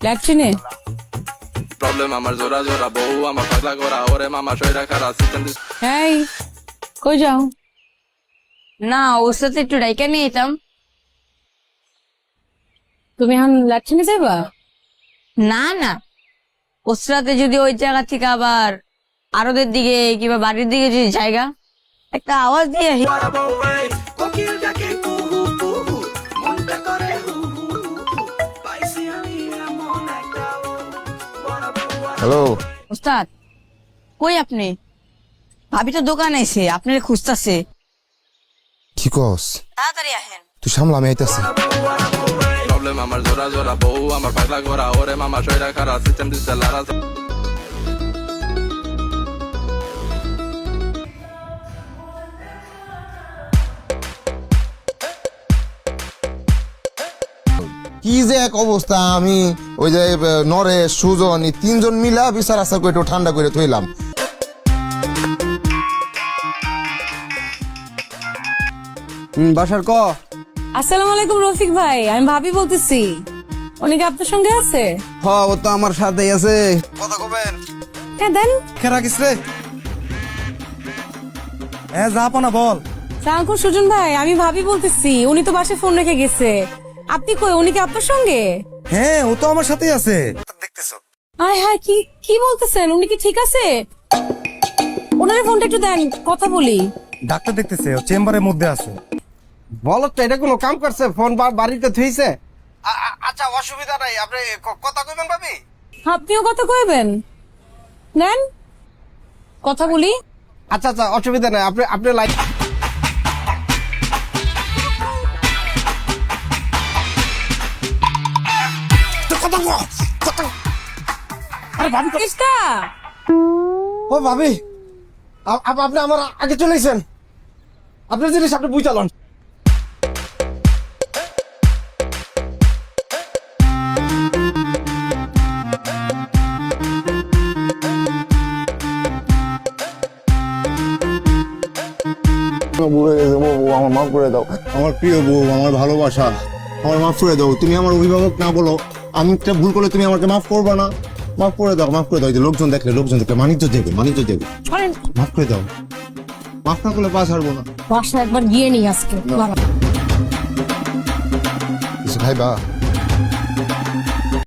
ল্যাট্রিনে problem আমার জোরা জোরা বউ আমার পাগলা করা ওরে মামা শরীরা খারাপ সিস্টেম এই কই যাও? না ওর সাথে একটু ডাইকা নিয়ে যেতাম। তুমি এখন ল্যাট্রিনে যাইবা? না না ওর সাথে যদি ওই জায়গা থেকে আবার আরদের দিকে কিংবা বাড়ির দিকে যদি জায়গা একটা আওয়াজ দিয়ে হ্যালো ওস্তাদ কই আপনি? ভাবি তো দোকানে এসে আপনার খুঁজতেছে, ঠিক আছে তাড়াতাড়ি আসেন। তুই সামলা আমি আইতাছি। প্রবলেম আমার জোরা জোরা বউ আমার পাগলা করা ওরে মামা শরীরা খারাপ সিস্টেম দিচ্ছে লারা কি যে এক অবস্থা, আমি ওই যে নরেশ সুজন এই তিনজন মিলা বিচার আশা করে একটু ঠান্ডা করে থইলাম। বাসার ক আসসালামু আলাইকুম রফিক ভাই, আমি ভাবি বলতেছি। উনি কি আপনার সঙ্গে আছে? হ ও তো আমার সাথেই আছে। কথা কবেন? হ্যাঁ দেন। খেরা কিস রে? যা পানা বল। সালামালাইকুম সুজন ভাই, আমি ভাবি বলতেছি। উনি তো বাসায় ফোন রেখে গেছে। আপনি কই? উনি কি আপনার সঙ্গে? হ্যাঁ ও তো আমার সাথেই আছে। দেখতেছ? আয় হায়, কি কি বলতেছেন? উনি কি ঠিক আছে? ওনার ফোনটা একটু দেন, কথা বলি। ডাক্তার দেখতেছে, ও চেম্বারের মধ্যে আছে। বলো তো এটা কোনো কাম করছে? ফোন বাড়িতে থইছে? আচ্ছা অসুবিধা নাই, আপনি কথা কইবেন ভাবি? আপনিও কথা কইবেন? নেন কথা বলি। আচ্ছা আচ্ছা অসুবিধা নাই, আপনি আপনি লাইক কৃষ্ণা, ও ভাবি আপনি আমার আগে চলেছেন। আপনার জিনিস আপনি বুঝ চালান। আমার মাফ করে দাও, আমার প্রিয় বউ, আমার ভালোবাসা, আমার মাফ করে দাও। তুমি আমার অভিভাবক না বলো, আমি একটা ভুল করলে তুমি আমাকে মাফ করবা না? মাফ করে দাও, মাফ করে দাও। এই যে লোকজন দেখলে মানিজ্য দেবে, মানিজ্য দেবে। মাফ করে দাও, মাফ না করলে পা ছাড়বো না। বাসা একবার গিয়ে নি আজকে। কিছু খাইবা?